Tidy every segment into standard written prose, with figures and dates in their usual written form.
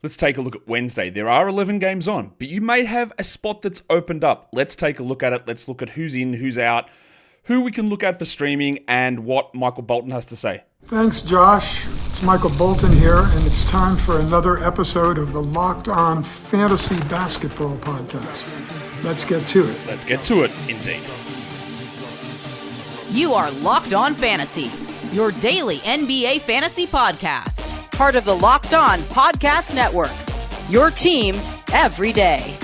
Let's take a look at Wednesday. There are 11 games on, but you may have a spot that's opened up. Let's take a look at it. Let's look at who's in, who's out, who we can look at for streaming, and what Michael Bolton has to say. Thanks, Josh. It's Michael Bolton here, and it's time for another episode of the Locked On Fantasy Basketball Podcast. Let's get to it. Let's get to it, indeed. You are Locked On Fantasy, your daily NBA fantasy podcast. Part of the Locked On Podcast Network, your team every day.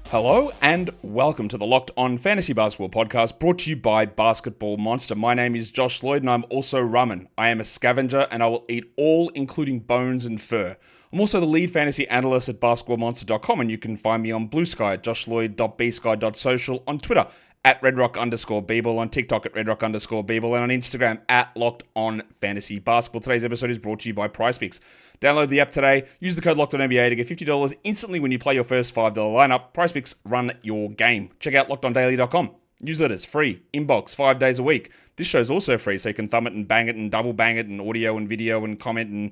Hello and welcome to the Locked On Fantasy Basketball Podcast, brought to you by Basketball Monster. My name is Josh Lloyd and I'm also Ramen. I am a scavenger and I will eat all, including bones and fur. I'm also the lead fantasy analyst at basketballmonster.com, and you can find me on Blue Sky at joshloyd.bsky.social, on Twitter at redrock_bball, on TikTok at redrock_bball, and on Instagram at Locked On Fantasy Basketball. Today's episode is brought to you by PrizePicks. Download the app today. Use the code LOCKEDONNBA to get $50 instantly when you play your first $5 lineup. PrizePicks, run your game. Check out LockedOnDaily.com. Newsletters, free. Inbox, 5 days a week. This show's also free, so you can thumb it and bang it and double bang it and audio and video and comment and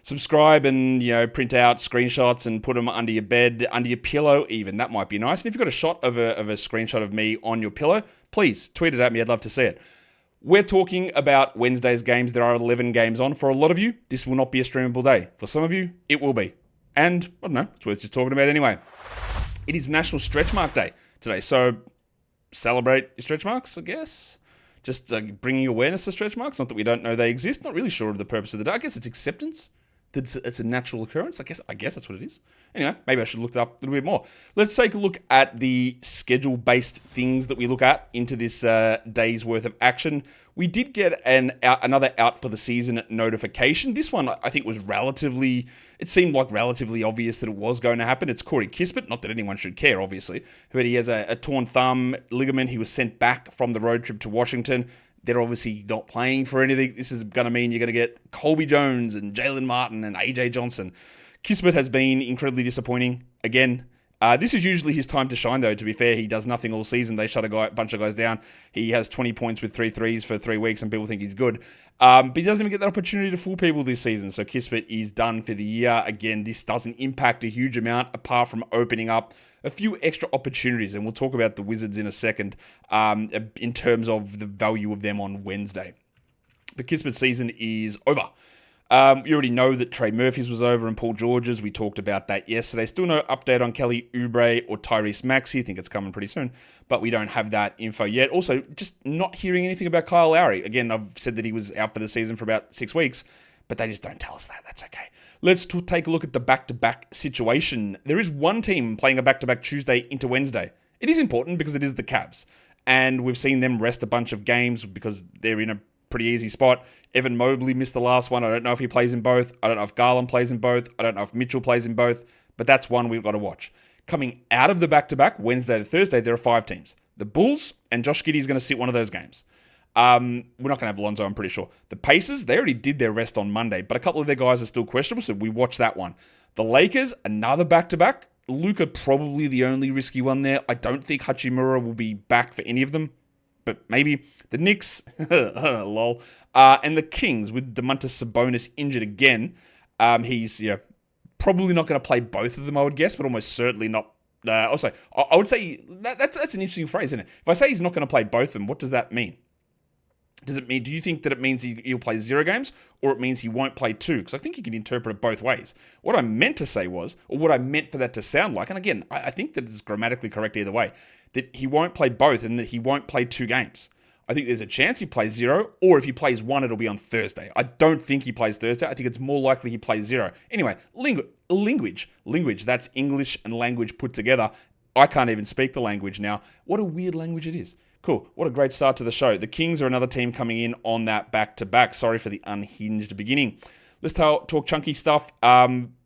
subscribe and, print out screenshots and put them under your bed, under your pillow even. That might be nice. And if you've got a shot of a screenshot of me on your pillow, please tweet it at me. I'd love to see it. We're talking about Wednesday's games. There are 11 games on. For a lot of you, this will not be a streamable day. For some of you, it will be. And, I don't know, it's worth just talking about anyway. It is National Stretch Mark Day today, so celebrate your stretch marks, I guess. Just bringing awareness to stretch marks. Not that we don't know they exist. Not really sure of the purpose of the day. I guess it's acceptance. It's a natural occurrence. I guess that's what it is. Anyway, maybe I should look it up a little bit more. Let's take a look at the schedule-based things that we look at into this day's worth of action. We did get another out for the season notification. This one, I think, it seemed like relatively obvious that it was going to happen. It's Corey Kispert. Not that anyone should care, obviously. But he has a torn thumb ligament. He was sent back from the road trip to Washington. They're obviously not playing for anything. This is going to mean you're going to get Colby Jones and Jalen Martin and AJ Johnson. Kispert has been incredibly disappointing again. This is usually his time to shine, though. To be fair, he does nothing all season. They shut a bunch of guys down. He has 20 points with 3 threes for 3 weeks, and people think he's good. But he doesn't even get that opportunity to fool people this season. So Kispert is done for the year. Again, this doesn't impact a huge amount apart from opening up a few extra opportunities. And we'll talk about the Wizards in a second in terms of the value of them on Wednesday. But Kispert's season is over. You already know that Trey Murphy's was over and Paul George's. We talked about that yesterday. Still no update on Kelly Oubre or Tyrese Maxey. I think it's coming pretty soon, but we don't have that info yet. Also, just not hearing anything about Kyle Lowry. Again, I've said that he was out for the season for about 6 weeks, but they just don't tell us that. That's okay. Let's take a look at the back-to-back situation. There is one team playing a back-to-back Tuesday into Wednesday. It is important because it is the Cavs, and we've seen them rest a bunch of games because they're in a pretty easy spot. Evan Mobley missed the last one. I don't know if he plays in both. I don't know if Garland plays in both. I don't know if Mitchell plays in both, but that's one we've got to watch. Coming out of the back-to-back, Wednesday to Thursday, there are 5 teams. The Bulls, and Josh Giddey is going to sit one of those games. We're not going to have Lonzo, I'm pretty sure. The Pacers, they already did their rest on Monday, but a couple of their guys are still questionable, so we watch that one. The Lakers, another back-to-back. Luka probably the only risky one there. I don't think Hachimura will be back for any of them, but maybe. The Knicks, lol, and the Kings with Domantas Sabonis injured again. He's probably not going to play both of them, I would guess, but almost certainly not. Also, I would say that's an interesting phrase, isn't it? If I say he's not going to play both of them, what does that mean? Do you think that it means he'll play 0 games, or it means he won't play 2? Because I think you can interpret it both ways. What I meant to say was, or what I meant for that to sound like, and again, I think that it's grammatically correct either way, that he won't play both and that he won't play 2 games. I think there's a chance he plays 0, or if he plays 1, it'll be on Thursday. I don't think he plays Thursday. I think it's more likely he plays 0. Anyway, language, that's English and language put together. I can't even speak the language now. What a weird language it is. Cool. What a great start to the show. The Kings are another team coming in on that back-to-back. Sorry for the unhinged beginning. Let's talk chunky stuff.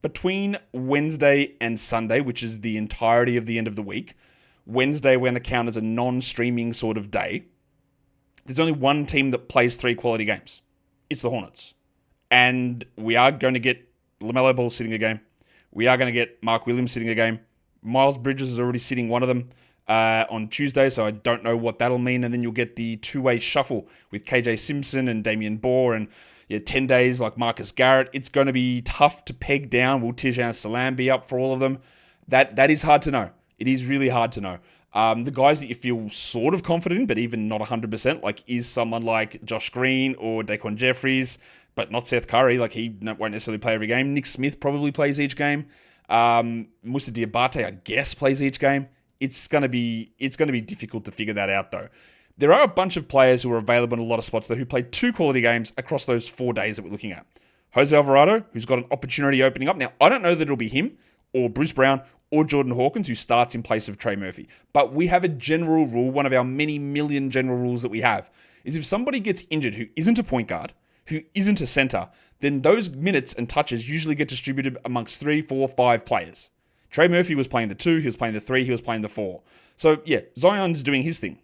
Between Wednesday and Sunday, which is the entirety of the end of the week, Wednesday we're going to count as a non-streaming sort of day. There's only one team that plays 3 quality games. It's the Hornets. And we are going to get LaMelo Ball sitting a game. We are going to get Mark Williams sitting a game. Miles Bridges is already sitting one of them on Tuesday, so I don't know what that'll mean. And then you'll get the two-way shuffle with KJ Simpson and Damian Bohr and 10 days like Marcus Garrett. It's going to be tough to peg down. Will Tijan Salam be up for all of them? That is hard to know. It is really hard to know. The guys that you feel sort of confident in, but even not 100%, like is someone like Josh Green or Daquan Jeffries, but not Seth Curry. Like he won't necessarily play every game. Nick Smith probably plays each game. Moussa Diabate, I guess, plays each game. It's gonna be difficult to figure that out though. There are a bunch of players who are available in a lot of spots though who played 2 quality games across those 4 days that we're looking at. Jose Alvarado, who's got an opportunity opening up. Now, I don't know that it'll be him or Bruce Brown or Jordan Hawkins who starts in place of Trey Murphy. But we have a general rule, one of our many million general rules that we have, is if somebody gets injured who isn't a point guard, who isn't a center, then those minutes and touches usually get distributed amongst 3, 4, 5 players. Trey Murphy was playing the 2, he was playing the 3, he was playing the 4. So yeah, Zion's doing his thing.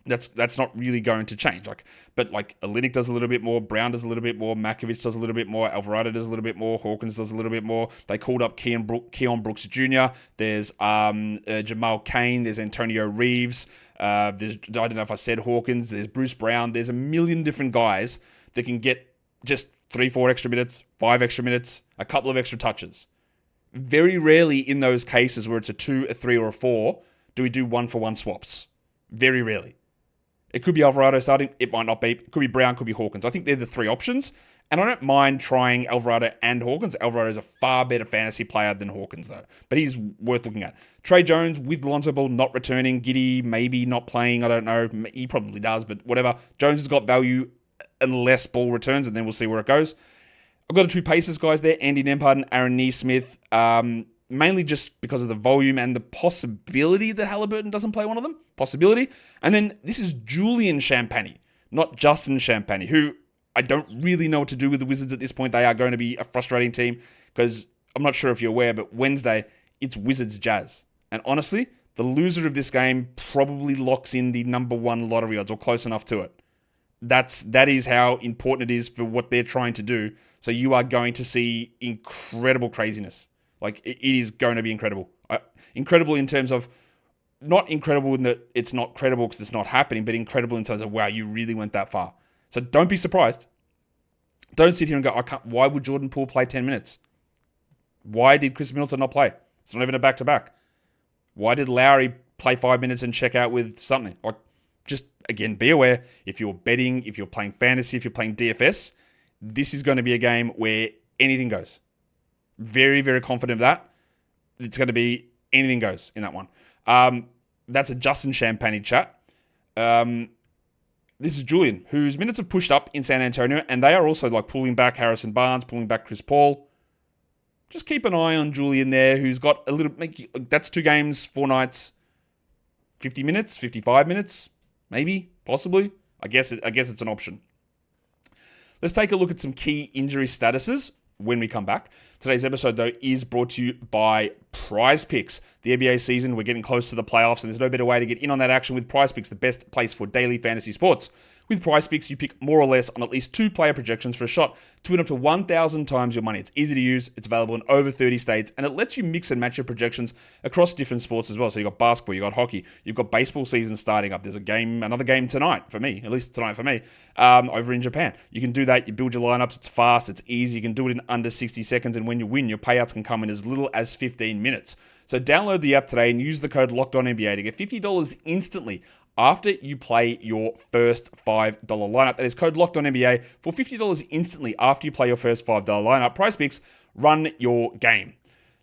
That's not really going to change. But Olynyk does a little bit more, Brown does a little bit more, Makovic does a little bit more, Alvarado does a little bit more, Hawkins does a little bit more. They called up Keon Brooks Jr. There's Jamal Cain. There's Antonio Reeves. I don't know if I said Hawkins. There's Bruce Brown. There's a million different guys that can get just 3, 4 extra minutes, 5 extra minutes, a couple of extra touches. Very rarely in those cases where it's a 2, a 3, or a 4 do we do 1-for-1 swaps. Very rarely. It could be Alvarado starting. It might not be. It could be Brown, could be Hawkins. I think they're the 3 options. And I don't mind trying Alvarado and Hawkins. Alvarado is a far better fantasy player than Hawkins, though. But he's worth looking at. Trey Jones with Lonzo Ball not returning. Giddey maybe not playing. I don't know. He probably does, but whatever. Jones has got value unless Ball returns, and then we'll see where it goes. I've got the 2 Pacers guys there, Andy Nembhard and Aaron Nesmith. Mainly just because of the volume and the possibility that Halliburton doesn't play one of them. Possibility. And then this is Julian Champagny, not Justin Champagny, who I don't really know what to do with the Wizards at this point. They are going to be a frustrating team because I'm not sure if you're aware, but Wednesday, it's Wizards Jazz. And honestly, the loser of this game probably locks in the number 1 lottery odds or close enough to it. That is how important it is for what they're trying to do. So you are going to see incredible craziness. It is going to be incredible. Incredible in terms of, not incredible in that it's not credible because it's not happening, but incredible in terms of, wow, you really went that far. So don't be surprised. Don't sit here and go, why would Jordan Poole play 10 minutes? Why did Chris Middleton not play? It's not even a back-to-back. Why did Lowry play 5 minutes and check out with something? Just, again, be aware, if you're betting, if you're playing fantasy, if you're playing DFS, this is going to be a game where anything goes. Very, very confident of that. It's going to be anything goes in that one. That's a Justin Champagny chat. This is Julian, whose minutes have pushed up in San Antonio, and they are also pulling back Harrison Barnes, pulling back Chris Paul. Just keep an eye on Julian there, who's got a little... That's 2 games, 4 nights, 50 minutes, 55 minutes, maybe, possibly. I guess it's an option. Let's take a look at some key injury statuses when we come back. Today's episode, though, is brought to you by Prize Picks. The NBA season, we're getting close to the playoffs, and there's no better way to get in on that action with Prize Picks, the best place for daily fantasy sports. With Prize Picks, you pick more or less on at least 2 player projections for a shot to win up to 1,000 times your money. It's easy to use, it's available in over 30 states, and it lets you mix and match your projections across different sports as well. So you've got basketball, you've got hockey, you've got baseball season starting up. There's another game tonight for me, at least tonight for me, over in Japan. You can do that, you build your lineups, it's fast, it's easy, you can do it in under 60 seconds, and when you win, your payouts can come in as little as 15 minutes. So download the app today and use the code LOCKEDONNBA to get $50 instantly after you play your first $5 lineup. That is code LOCKEDONNBA for $50 instantly after you play your first $5 lineup. Prize Picks, run your game.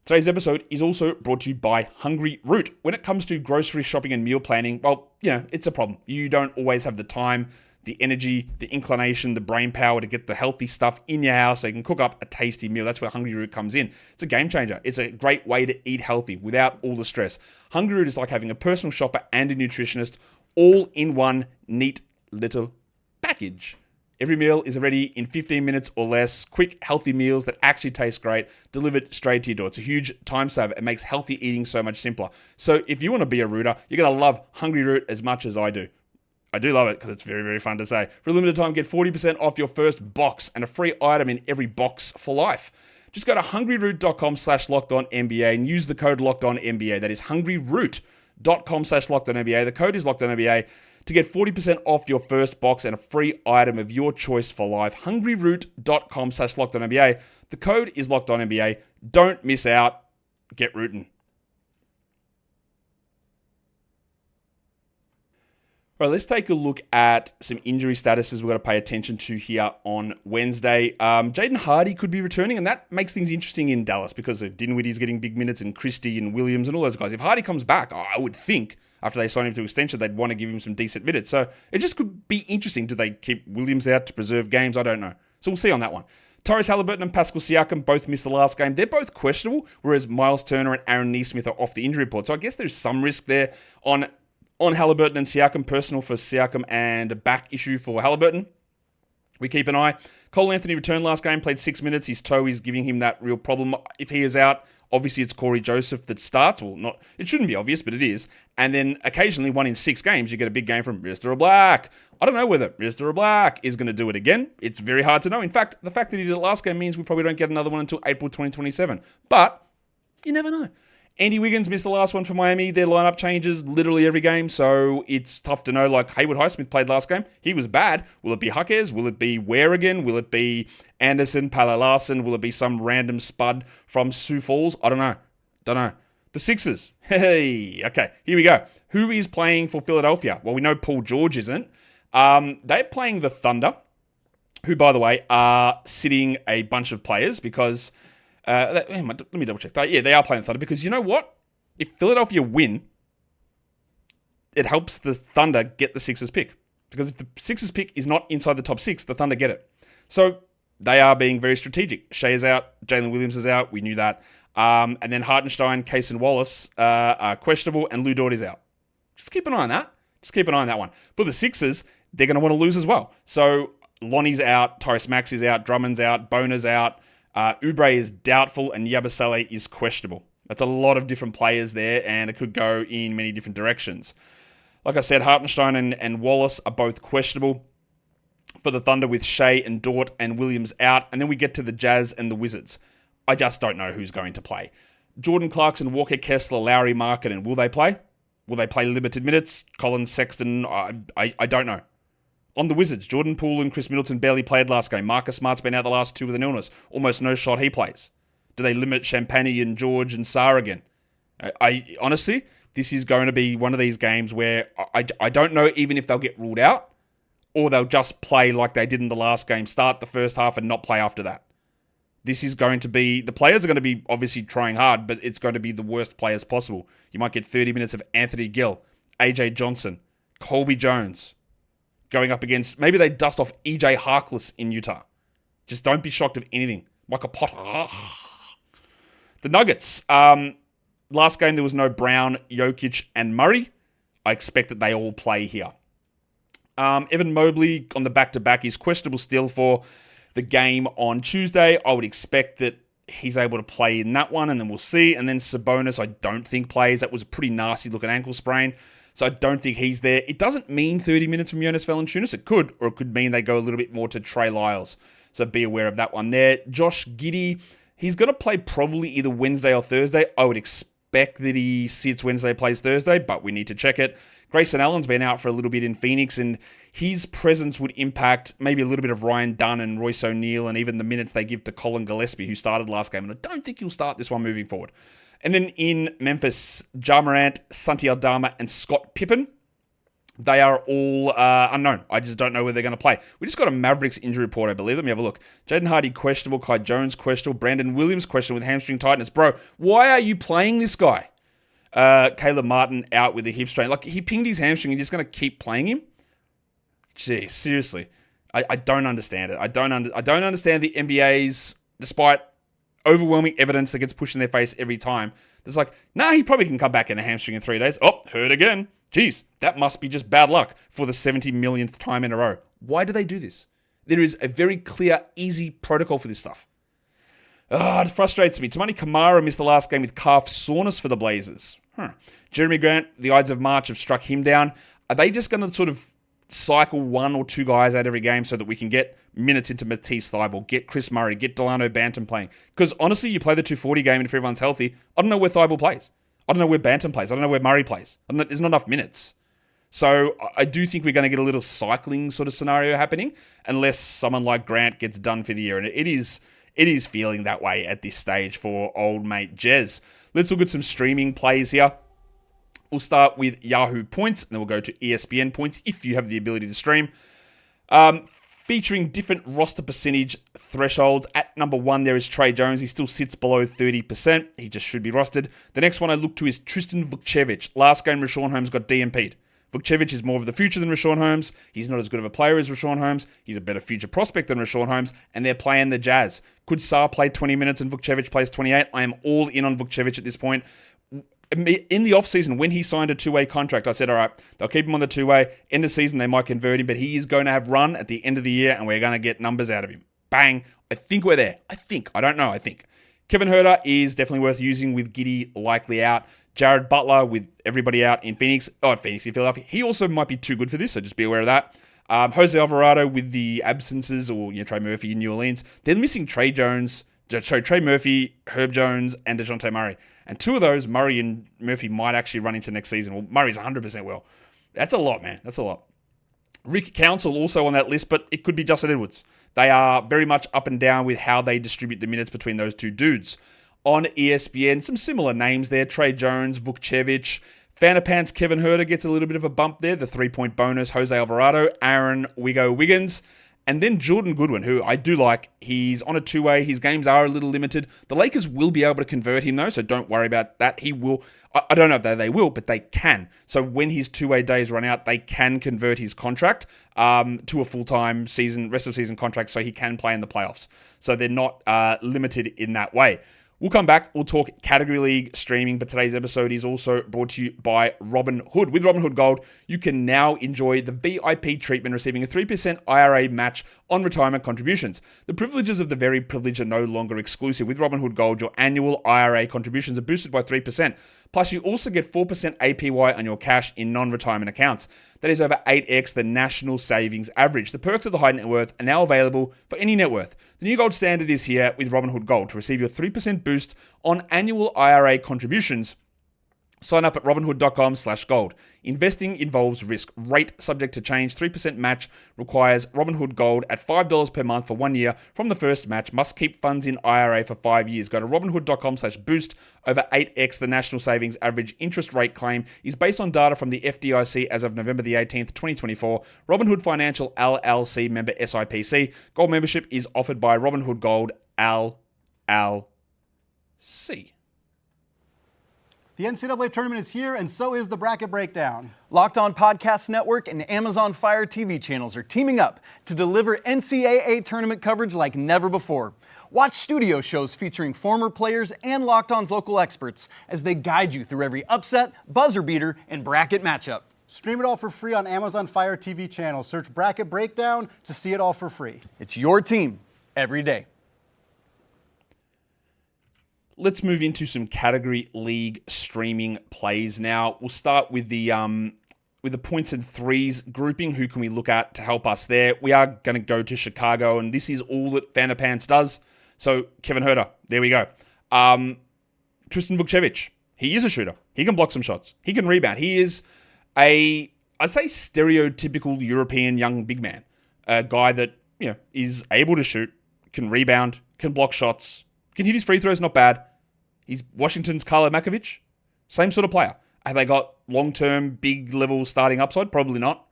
Today's episode is also brought to you by Hungry Root. When it comes to grocery shopping and meal planning, well, it's a problem. You don't always have the time, the energy, the inclination, the brain power to get the healthy stuff in your house so you can cook up a tasty meal. That's where Hungry Root comes in. It's a game changer. It's a great way to eat healthy without all the stress. Hungry Root is like having a personal shopper and a nutritionist all in one neat little package. Every meal is ready in 15 minutes or less. Quick, healthy meals that actually taste great, delivered straight to your door. It's a huge time saver. It makes healthy eating so much simpler. So if you want to be a rooter, you're going to love Hungry Root as much as I do. I do love it because it's very, very fun to say. For a limited time, get 40% off your first box and a free item in every box for life. Just go to hungryroot.com/LockedOnNBA and use the code LockedOnNBA. That is hungryroot.com/LockedOnNBA. The code is LockedOnNBA. To get 40% off your first box and a free item of your choice for life, hungryroot.com/LockedOnNBA. The code is LockedOnNBA. Don't miss out. Get rooting. All right, let's take a look at some injury statuses we've got to pay attention to here on Wednesday. Jaden Hardy could be returning, and that makes things interesting in Dallas because of Dinwiddie's getting big minutes and Christie and Williams and all those guys. If Hardy comes back, I would think after they sign him to extension, they'd want to give him some decent minutes. So it just could be interesting. Do they keep Williams out to preserve games? I don't know. So we'll see on that one. Tyrese Haliburton and Pascal Siakam both missed the last game. They're both questionable, whereas Miles Turner and Aaron Nesmith are off the injury report. So I guess there's some risk there on Haliburton and Siakam, personal for Siakam and a back issue for Haliburton. We keep an eye. Cole Anthony returned last game, played 6 minutes. His toe is giving him that real problem. If he is out, obviously it's Corey Joseph that starts. Well, not, it shouldn't be obvious, but it is. And then occasionally, 1 in 6 games, you get a big game from Mr. Black. I don't know whether Mr. Black is going to do it again. It's very hard to know. In fact, the fact that he did it last game means we probably don't get another one until April 2027. But you never know. Andy Wiggins missed the last one for Miami. Their lineup changes literally every game, so it's tough to know. Like Haywood Highsmith played last game. He was bad. Will it be Huckers? Will it be Ware again? Will it be Anderson, Palo Larson? Will it be some random spud from Sioux Falls? I don't know. The Sixers. Hey, okay, here we go. Who is playing for Philadelphia? Well, we know Paul George isn't. They're playing the Thunder, who, by the way, are sitting a bunch of players because... let me double check. Yeah, they are playing the Thunder because you know what? If Philadelphia win, it helps the Thunder get the Sixers pick. Because if the Sixers pick is not inside the top 6, the Thunder get it. So they are being very strategic. Shea is out. Jalen Williams is out. We knew that. And then Hartenstein, Case and Wallace are questionable and Lou Dort is out. Just keep an eye on that. One. For the Sixers, they're going to want to lose as well. So Lonnie's out. Tyrese Maxey's out. Drummond's out. Boner's out. Oubre is doubtful and Yabusele is questionable. That's a lot of different players there and it could go in many different directions. Like I said, Hartenstein and Wallace are both questionable for the Thunder with Shea and Dort and Williams out. And then we get to the Jazz and the Wizards. I just don't know who's going to play. Jordan Clarkson, Walker Kessler, Lowry, Markkanen, will they play? Will they play limited minutes? Collins, Sexton, I don't know. On the Wizards, Jordan Poole and Chris Middleton barely played last game. Marcus Smart's been out the last 2 with an illness. Almost no shot he plays. Do they limit Champagny and George and Sarr again? I honestly, this is going to be one of these games where I don't know even if they'll get ruled out or they'll just play like they did in the last game, start the first half and not play after that. This is going to be, the players are going to be obviously trying hard, but it's going to be the worst players possible. You might get 30 minutes of Anthony Gill, AJ Johnson, Colby Jones, going up against, maybe they dust off EJ Harkless in Utah. Just don't be shocked of anything. Michael Potter. The Nuggets. Last game, there was no Brown, Jokic, and Murray. I expect that they all play here. Evan Mobley on the back-to-back is questionable still for the game on Tuesday. I would expect that he's able to play in that one, and then we'll see. And then Sabonis, I don't think plays. That was a pretty nasty-looking ankle sprain. So I don't think he's there. It doesn't mean 30 minutes from Jonas Valanciunas. It could, or it could mean they go a little bit more to Trey Lyles. So be aware of that one there. Josh Giddey, he's going to play probably either Wednesday or Thursday. I would expect that he sits Wednesday, plays Thursday, but we need to check it. Grayson Allen's been out for a little bit in Phoenix, and his presence would impact maybe a little bit of Ryan Dunn and Royce O'Neal and even the minutes they give to Colin Gillespie, who started last game. And I don't think he'll start this one moving forward. And then in Memphis, Ja Morant, Santi Aldama, and Scott Pippen. They are all unknown. I just don't know where they're going to play. We just got a Mavericks injury report, I believe. Let me have a look. Jaden Hardy questionable, Kai Jones questionable, Brandon Williams questionable with hamstring tightness. Bro, why are you playing this guy? Caleb Martin out with a hip strain. Like, he pinged his hamstring and you're just going to keep playing him? Gee, seriously. I don't understand it. I don't understand the NBA's, despite overwhelming evidence that gets pushed in their face every time. It's like, nah, he probably can come back in a hamstring in 3 days. Oh, hurt again. Jeez, that must be just bad luck for the 70 millionth time in a row. Why do they do this? There is a very clear, easy protocol for this stuff. It frustrates me. Tamani Kamara missed the last game with calf soreness for the Blazers. Jeremy Grant, the Ides of March have struck him down. Are they just going to sort of cycle 1 or 2 guys out every game so that we can get minutes into Matisse Thybulle, get Chris Murray, get Delano Banton playing? Because honestly, you play the 240 game and if everyone's healthy, I don't know where Thybulle plays. I don't know where Banton plays. I don't know where Murray plays. There's not enough minutes. So I do think we're going to get a little cycling sort of scenario happening unless someone like Grant gets done for the year. And it is feeling that way at this stage for old mate Jez. Let's look at some streaming plays here. We'll start with Yahoo points, and then we'll go to ESPN points if you have the ability to stream. Featuring different roster percentage thresholds. At number 1, there is Trey Jones. He still sits below 30%. He just should be rostered. The next one I look to is Tristan Vukcevic. Last game, Rashawn Holmes got DMP'd. Vukcevic is more of the future than Rashawn Holmes. He's not as good of a player as Rashawn Holmes. He's a better future prospect than Rashawn Holmes, and they're playing the Jazz. Could Sarr play 20 minutes and Vukcevic plays 28? I am all in on Vukcevic at this point. In the offseason, when he signed a two-way contract, I said, all right, they'll keep him on the two-way. End of season, they might convert him, but he is going to have run at the end of the year, and we're going to get numbers out of him. Bang. I think we're there. I don't know. Kevin Huerter is definitely worth using with Giddey likely out. Jared Butler with everybody out in in Philadelphia. He also might be too good for this, so just be aware of that. Jose Alvarado with the absences, or Trey Murphy in New Orleans. They're missing Trey Murphy, Herb Jones, and DeJounte Murray. And two of those, Murray and Murphy, might actually run into next season. Well, Murray's 100% well. That's a lot, man. That's a lot. Rick Council also on that list, but it could be Justin Edwards. They are very much up and down with how they distribute the minutes between those two dudes. On ESPN, some similar names there. Trey Jones, Vukcevic. Fanapants Kevin Huerter gets a little bit of a bump there. The 3-point bonus. Jose Alvarado, Aaron Wiggins. And then Jordan Goodwin, who I do like. He's on a two-way. His games are a little limited. The Lakers will be able to convert him, though, so don't worry about that. He will. I don't know if they will, but they can. So when his two-way days run out, they can convert his contract to a full-time rest of season contract, so he can play in the playoffs. So they're not limited in that way. We'll come back. We'll talk Category League streaming, but today's episode is also brought to you by Robinhood. With Robinhood Gold, you can now enjoy the VIP treatment, receiving a 3% IRA match on retirement contributions. The privileges of the very privileged are no longer exclusive. With Robinhood Gold, your annual IRA contributions are boosted by 3%. Plus, you also get 4% APY on your cash in non-retirement accounts. That is over 8x the national savings average. The perks of the high net worth are now available for any net worth. The new gold standard is here with Robinhood Gold. To receive your 3% boost on annual IRA contributions, sign up at robinhood.com/gold. Investing involves risk. Rate subject to change. 3% match requires Robinhood Gold at $5 per month for 1 year. From the first match, must keep funds in IRA for 5 years. Go to robinhood.com/boost. Over 8x the national savings average interest rate claim is based on data from the FDIC as of November the 18th, 2024. Robinhood Financial LLC member SIPC. Gold membership is offered by Robinhood Gold LLC. The NCAA tournament is here, and so is the Bracket Breakdown. Locked On Podcast Network and Amazon Fire TV channels are teaming up to deliver NCAA tournament coverage like never before. Watch studio shows featuring former players and Locked On's local experts as they guide you through every upset, buzzer beater, and bracket matchup. Stream it all for free on Amazon Fire TV channel. Search Bracket Breakdown to see it all for free. It's your team every day. Let's move into some Category League streaming plays now. We'll start with the points and threes grouping. Who can we look at to help us there? We are going to go to Chicago, and this is all that Fanapants does. So Kevin Huerter, there we go. Tristan Vukcevic, he is a shooter. He can block some shots. He can rebound. He is I'd say stereotypical European young big man. A guy that is able to shoot, can rebound, can block shots, can hit his free throws, not bad. He's Washington's Karlo Makovic. Same sort of player. Have they got long-term, big-level starting upside? Probably not.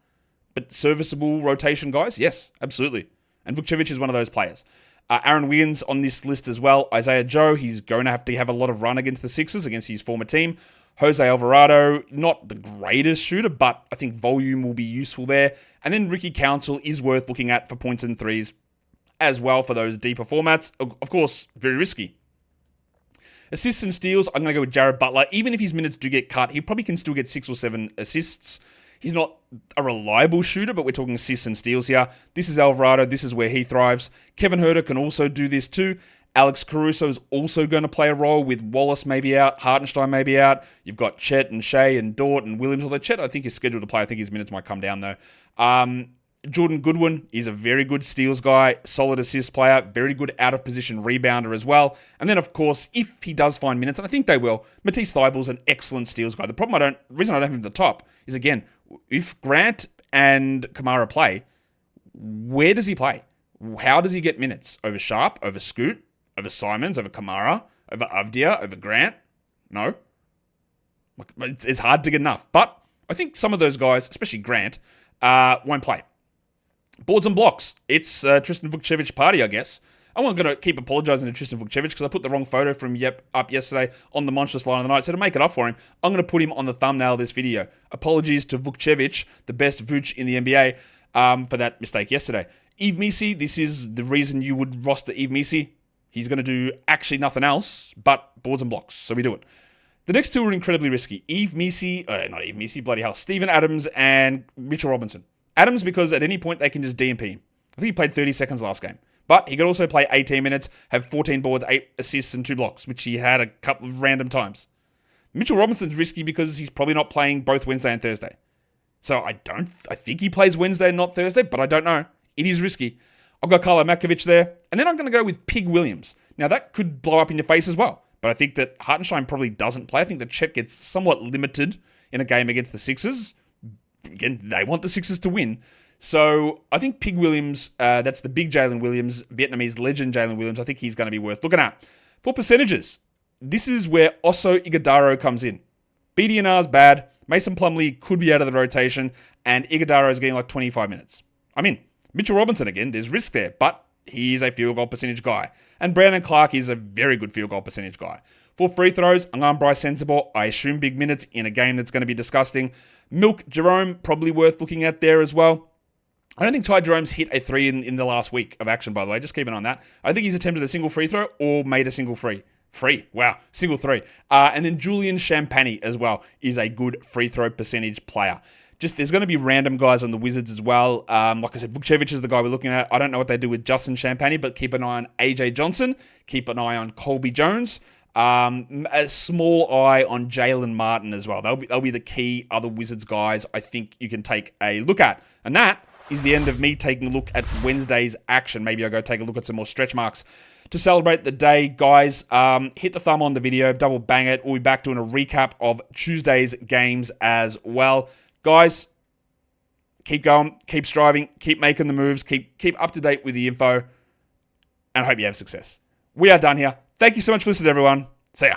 But serviceable rotation guys? Yes, absolutely. And Vukcevic is one of those players. Aaron Wiggins on this list as well. Isaiah Joe, he's going to have a lot of run against the Sixers, against his former team. Jose Alvarado, not the greatest shooter, but I think volume will be useful there. And then Ricky Council is worth looking at for points and threes as well for those deeper formats. Of course, very risky. Assists and steals, I'm going to go with Jared Butler. Even if his minutes do get cut, he probably can still get 6 or 7 assists. He's not a reliable shooter, but we're talking assists and steals here. This is Alvarado. This is where he thrives. Kevin Huerter can also do this too. Alex Caruso is also going to play a role with Wallace maybe out, Hartenstein maybe out. You've got Chet and Shea and Dort and Williams. Although Chet, I think, is scheduled to play. I think his minutes might come down though. Jordan Goodwin is a very good steals guy, solid assist player, very good out-of-position rebounder as well. And then, of course, if he does find minutes, and I think they will, Matisse Thybulle's an excellent steals guy. The reason I don't have him at the top is, again, if Grant and Kamara play, where does he play? How does he get minutes? Over Sharp, over Scoot, over Simons, over Kamara, over Avdia, over Grant? No. It's hard to get enough. But I think some of those guys, especially Grant, won't play. Boards and blocks. It's Tristan Vukcevic party, I guess. I'm not going to keep apologising to Tristan Vukcevic because I put the wrong photo from up yesterday on the monstrous line of the night. So to make it up for him, I'm going to put him on the thumbnail of this video. Apologies to Vukcevic, the best Vooch in the NBA, for that mistake yesterday. Yves Missi, this is the reason you would roster Yves Missi. He's going to do actually nothing else but boards and blocks. So we do it. The next two are incredibly risky. Steven Adams and Mitchell Robinson. Adams because at any point they can just DNP him. I think he played 30 seconds last game. But he could also play 18 minutes, have 14 boards, 8 assists, and 2 blocks, which he had a couple of random times. Mitchell Robinson's risky because he's probably not playing both Wednesday and Thursday. So I think he plays Wednesday and not Thursday, but I don't know. It is risky. I've got Carlo Makovic there. And then I'm going to go with Pig Williams. Now that could blow up in your face as well. But I think that Hartenstein probably doesn't play. I think that Chet gets somewhat limited in a game against the Sixers. Again, they want the Sixers to win. So I think Pig Williams, that's the big Jalen Williams, Vietnamese legend Jalen Williams. I think he's going to be worth looking at. For percentages, this is where Oso Iguodaro comes in. BDNR's bad. Mason Plumlee could be out of the rotation. And Iguodaro is getting like 25 minutes. I mean, Mitchell Robinson again, there's risk there. But he's a field goal percentage guy. And Brandon Clark is a very good field goal percentage guy. For free throws, I'm going Bryce Sensabaugh. I assume big minutes in a game that's going to be disgusting. Milk Jerome, probably worth looking at there as well. I don't think Ty Jerome's hit a 3 in the last week of action, by the way. Just keep an eye on that. I think he's attempted a single free throw or made a single free. Single 3. And then Julian Champagny as well is a good free throw percentage player. Just there's going to be random guys on the Wizards as well. Like I said, Vukcevic is the guy we're looking at. I don't know what they do with Justin Champagny, but keep an eye on AJ Johnson. Keep an eye on Colby Jones. A small eye on Jalen Martin as well. They'll be the key other Wizards guys I think you can take a look at. And that is the end of me taking a look at Wednesday's action. Maybe I'll go take a look at some more stretch marks. To celebrate the day, guys, hit the thumb on the video, double bang it. We'll be back doing a recap of Tuesday's games as well. Guys, keep going, keep striving, keep making the moves, keep up to date with the info, and I hope you have success. We are done here. Thank you so much for listening, everyone. See ya.